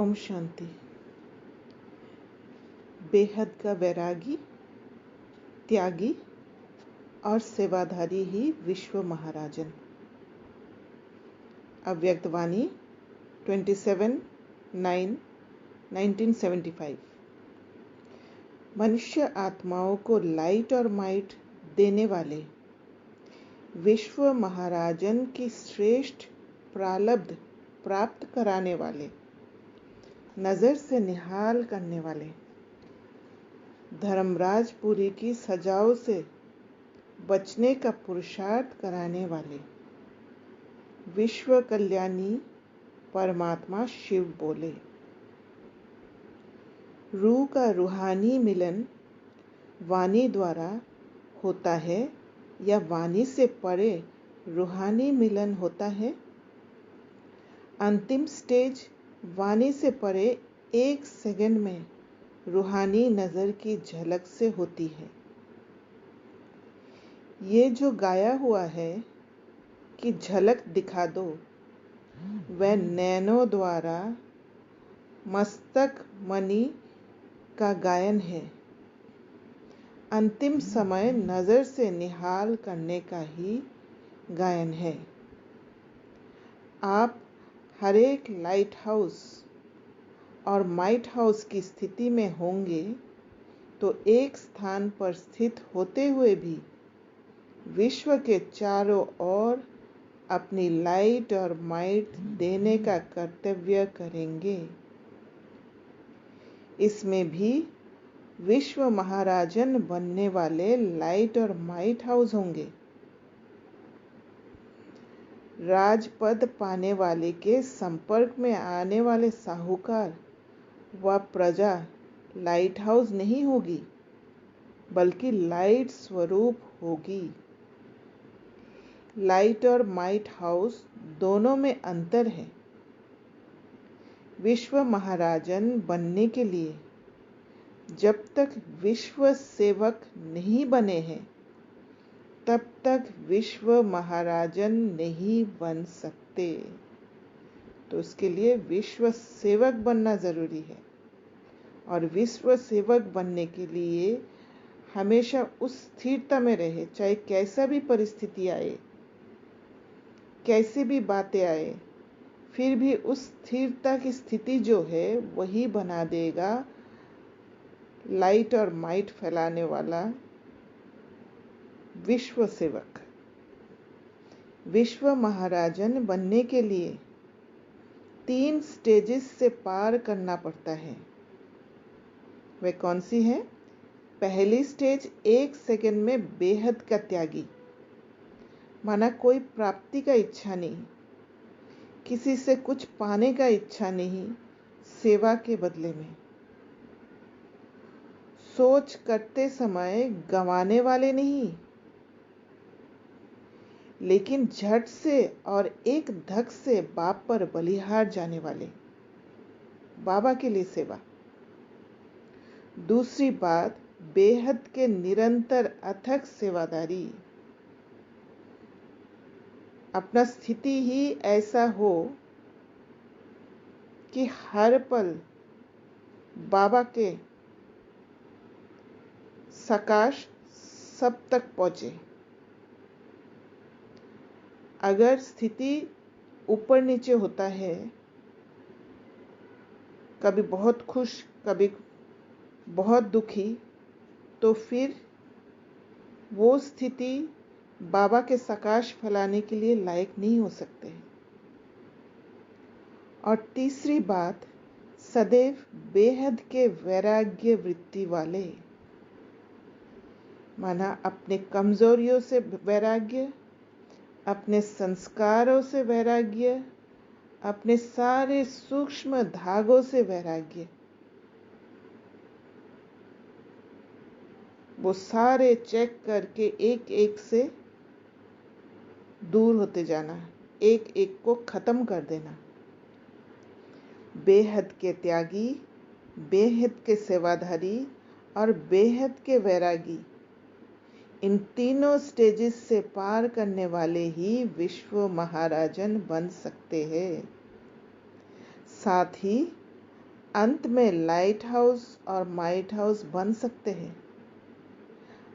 ओम शांति। बेहद का वैरागी, त्यागी और सेवाधारी ही विश्व महाराजन। अव्यक्तवाणी 27/9/1975। मनुष्य आत्माओं को लाइट और माइट देने वाले विश्व महाराजन की श्रेष्ठ प्रारब्ध प्राप्त कराने वाले, नजर से निहाल करने वाले, धर्मराजपुरी की सजाओं से बचने का पुरुषार्थ कराने वाले विश्व कल्याणी परमात्मा शिव बोले। रूह का रूहानी मिलन वाणी द्वारा होता है या वाणी से परे रूहानी मिलन होता है? अंतिम स्टेज वाणी से परे 1 सेकंड में रूहानी नजर की झलक से होती है। ये जो गाया हुआ है कि झलक दिखा दो, वह नैनों द्वारा मस्तक मणि का गायन है। अंतिम समय नजर से निहाल करने का ही गायन है। आप हर एक लाइट हाउस और माइट हाउस की स्थिति में होंगे तो एक स्थान पर स्थित होते हुए भी विश्व के चारों ओर अपनी लाइट और माइट देने का कर्तव्य करेंगे। इसमें भी विश्व महाराजन बनने वाले लाइट और माइट हाउस होंगे। राजपद पाने वाले के संपर्क में आने वाले साहूकार व प्रजा लाइट हाउस नहीं होगी, बल्कि लाइट स्वरूप होगी। लाइट और माइट हाउस दोनों में अंतर है। विश्व महाराजन बनने के लिए जब तक विश्व सेवक नहीं बने हैं, तब तक विश्व महाराजन नहीं बन सकते। तो उसके लिए विश्व सेवक बनना जरूरी है। और विश्व सेवक बनने के लिए हमेशा उस स्थिरता में रहे, चाहे कैसा भी परिस्थिति आए, कैसी भी बातें आए, फिर भी उस स्थिरता की स्थिति जो है वही बना देगा लाइट और माइट फैलाने वाला विश्व सेवक। विश्व महाराजन बनने के लिए 3 स्टेजेस से पार करना पड़ता है। वे कौन सी है? पहली स्टेज 1 सेकंड में बेहद का त्यागी, माना कोई प्राप्ति का इच्छा नहीं, किसी से कुछ पाने का इच्छा नहीं, सेवा के बदले में। सोच करते समय गंवाने वाले नहीं, लेकिन झट से और एक धक से बाप पर बलिहार जाने वाले, बाबा के लिए सेवा। दूसरी बात, बेहद के निरंतर अथक सेवादारी। अपना स्थिति ही ऐसा हो कि हर पल बाबा के सकाश सब तक पहुंचे। अगर स्थिति ऊपर नीचे होता है, कभी बहुत खुश, कभी बहुत दुखी, तो फिर वो स्थिति बाबा के सकाश फैलाने के लिए लायक नहीं हो सकते। और तीसरी बात, सदैव बेहद के वैराग्य वृत्ति वाले, माना अपने कमजोरियों से वैराग्य, अपने संस्कारों से वैराग्य, अपने सारे सूक्ष्म धागों से वैराग्य। वो सारे चेक करके एक एक से दूर होते जाना, एक एक को खत्म कर देना। बेहद के त्यागी, बेहद के सेवाधारी और बेहद के वैरागी, इन तीनों स्टेजेस से पार करने वाले ही विश्व महाराजन बन सकते हैं। साथ ही अंत में लाइट हाउस और माइट हाउस बन सकते हैं।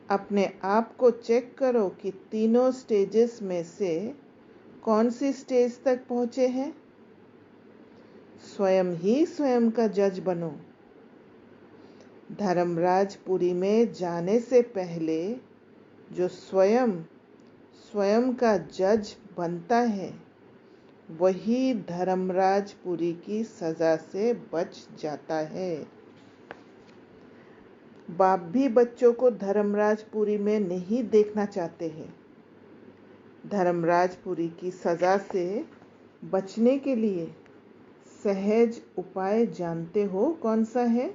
अपने आप को चेक करो कि तीनों स्टेजेस में से कौन सी स्टेज तक पहुंचे हैं। स्वयं ही स्वयं का जज बनो। धर्मराजपुरी में जाने से पहले जो स्वयं स्वयं का जज बनता है वही धर्मराजपुरी की सजा से बच जाता है। बाप भी बच्चों को धर्मराजपुरी में नहीं देखना चाहते हैं। धर्मराजपुरी की सजा से बचने के लिए सहज उपाय जानते हो कौन सा है?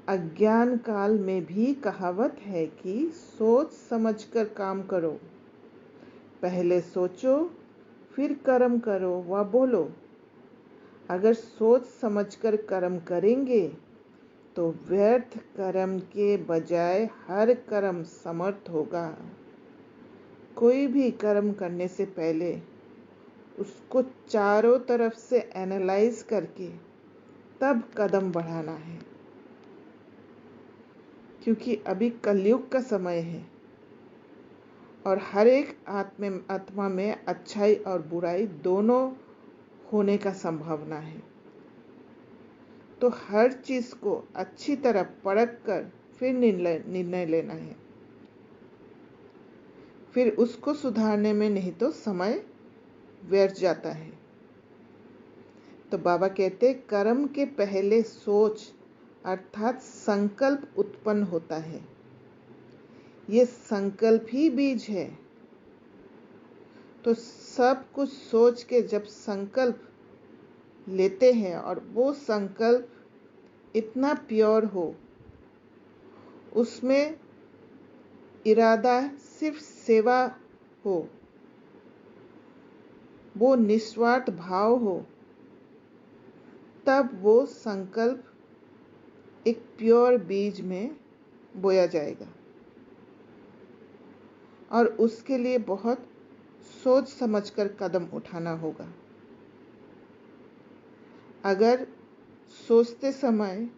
अज्ञान काल में भी कहावत है कि सोच समझकर काम करो। पहले सोचो फिर कर्म करो व बोलो। अगर सोच समझकर कर्म करेंगे तो व्यर्थ कर्म के बजाय हर कर्म समर्थ होगा। कोई भी कर्म करने से पहले उसको चारों तरफ से एनालाइज करके तब कदम बढ़ाना है, क्योंकि अभी कलयुग का समय है और हर एक आत्मा में अच्छाई और बुराई दोनों होने का संभावना है। तो हर चीज को अच्छी तरह परख कर फिर निर्णय लेना है, फिर उसको सुधारने में नहीं तो समय व्यर्थ जाता है। तो बाबा कहते कर्म के पहले सोच अर्थात संकल्प उत्पन्न होता है। ये संकल्प ही बीज है। तो सब कुछ सोच के जब संकल्प लेते हैं और वो संकल्प इतना प्योर हो, उसमें इरादा सिर्फ सेवा हो, वो निस्वार्थ भाव हो, तब वो संकल्प एक प्योर बीज में बोया जाएगा। और उसके लिए बहुत सोच समझकर कदम उठाना होगा। अगर सोचते समय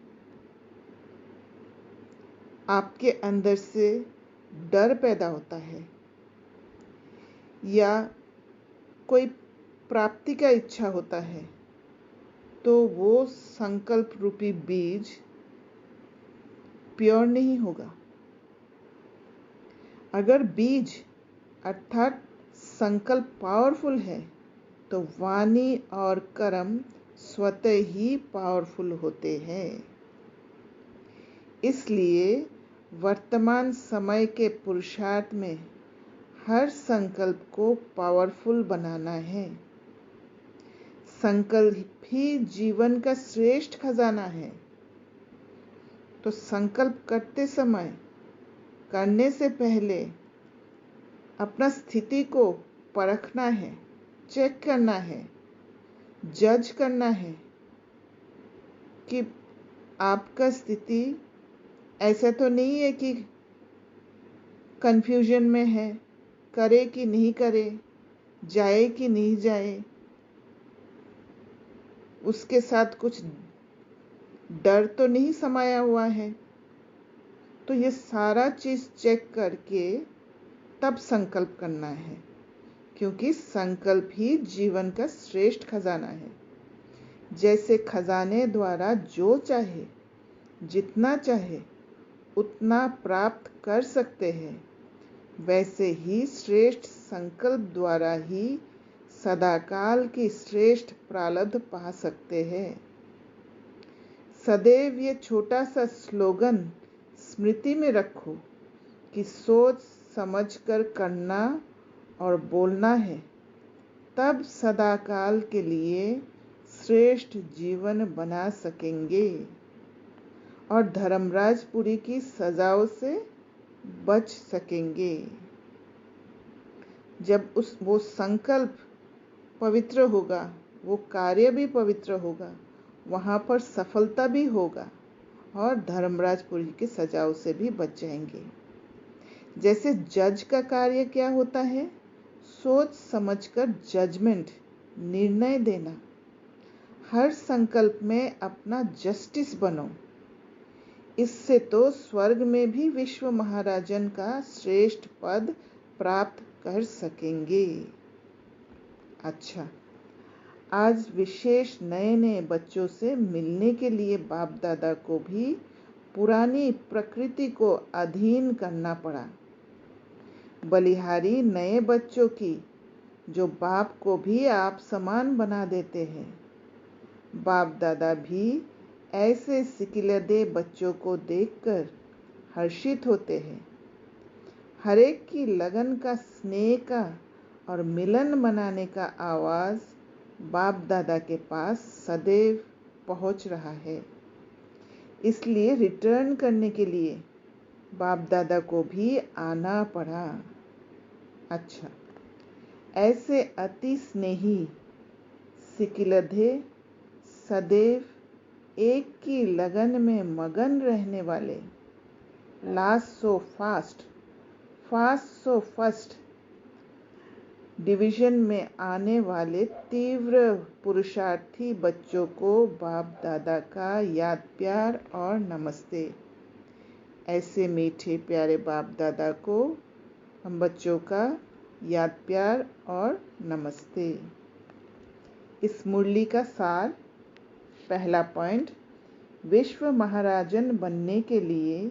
आपके अंदर से डर पैदा होता है या कोई प्राप्ति का इच्छा होता है, तो वो संकल्प रूपी बीज प्योर नहीं होगा। अगर बीज अर्थात संकल्प पावरफुल है तो वाणी और कर्म स्वतः ही पावरफुल होते हैं। इसलिए वर्तमान समय के पुरुषार्थ में हर संकल्प को पावरफुल बनाना है। संकल्प ही जीवन का श्रेष्ठ खजाना है। तो संकल्प करने से पहले अपना स्थिति को परखना है, चेक करना है, जज करना है कि आपका स्थिति ऐसा तो नहीं है कि कंफ्यूजन में है, करे कि नहीं करे, जाए कि नहीं जाए, उसके साथ कुछ डर तो नहीं समाया हुआ है। तो ये सारा चीज चेक करके तब संकल्प करना है, क्योंकि संकल्प ही जीवन का श्रेष्ठ खजाना है। जैसे खजाने द्वारा जो चाहे जितना चाहे उतना प्राप्त कर सकते हैं, वैसे ही श्रेष्ठ संकल्प द्वारा ही सदाकाल की श्रेष्ठ प्रारब्ध पा सकते हैं। सदैव ये छोटा सा स्लोगन स्मृति में रखो कि सोच समझकर करना और बोलना है, तब सदाकाल के लिए श्रेष्ठ जीवन बना सकेंगे और धर्मराजपुरी की सजाओं से बच सकेंगे। जब वो संकल्प पवित्र होगा, वो कार्य भी पवित्र होगा, वहां पर सफलता भी होगा और धर्मराजपुरी की सजाओं से भी बच जाएंगे। जैसे जज का कार्य क्या होता है? सोच समझकर जजमेंट, निर्णय देना। हर संकल्प में अपना जस्टिस बनो। इससे तो स्वर्ग में भी विश्व महाराजन का श्रेष्ठ पद प्राप्त कर सकेंगे। अच्छा, आज विशेष नए नए बच्चों से मिलने के लिए बाप दादा को भी पुरानी प्रकृति को अधीन करना पड़ा। बलिहारी नए बच्चों की, जो बाप को भी आप समान बना देते हैं। बाप दादा भी ऐसे सिकिलदे बच्चों को देखकर हर्षित होते हैं। हरेक की लगन का, स्नेह का और मिलन मनाने का आवाज बाप दादा के पास सदैव पहुंच रहा है। इसलिए रिटर्न करने के लिए बाप दादा को भी आना पड़ा। अच्छा, ऐसे अति स्नेही सिकिलधे, सदैव एक की लगन में मगन रहने वाले, last so fast, fast so first division में आने वाले तीव्र पुरुषार्थी बच्चों को बाप दादा का याद प्यार और नमस्ते। ऐसे मीठे प्यारे बाप दादा को हम बच्चों का याद प्यार और नमस्ते। इस मुरली का सार, पहला पॉइंट, विश्व महाराजन बनने के लिए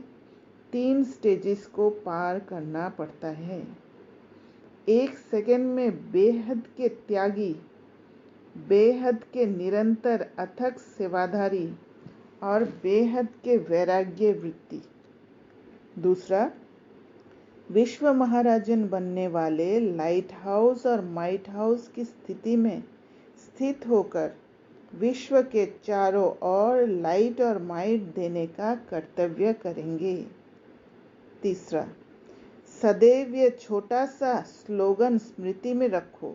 3 स्टेजेस को पार करना पड़ता है। 1 सेकंड में बेहद के त्यागी, बेहद के निरंतर अथक सेवाधारी और बेहद के वैराग्य वृत्ति। दूसरा, विश्व महाराजन बनने वाले लाइट हाउस और माइट हाउस की स्थिति में स्थित होकर विश्व के चारों ओर लाइट और माइट देने का कर्तव्य करेंगे। तीसरा, सदैव ये छोटा सा स्लोगन स्मृति में रखो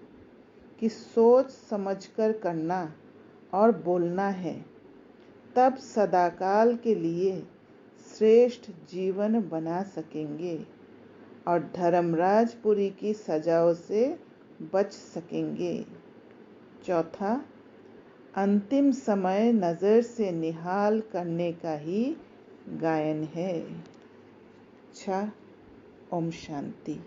कि सोच समझकर करना और बोलना है, तब सदाकाल के लिए श्रेष्ठ जीवन बना सकेंगे और धर्मराजपुरी की सजाओं से बच सकेंगे। चौथा, अंतिम समय नजर से निहाल करने का ही गायन है। अच्छा, ओम शांति।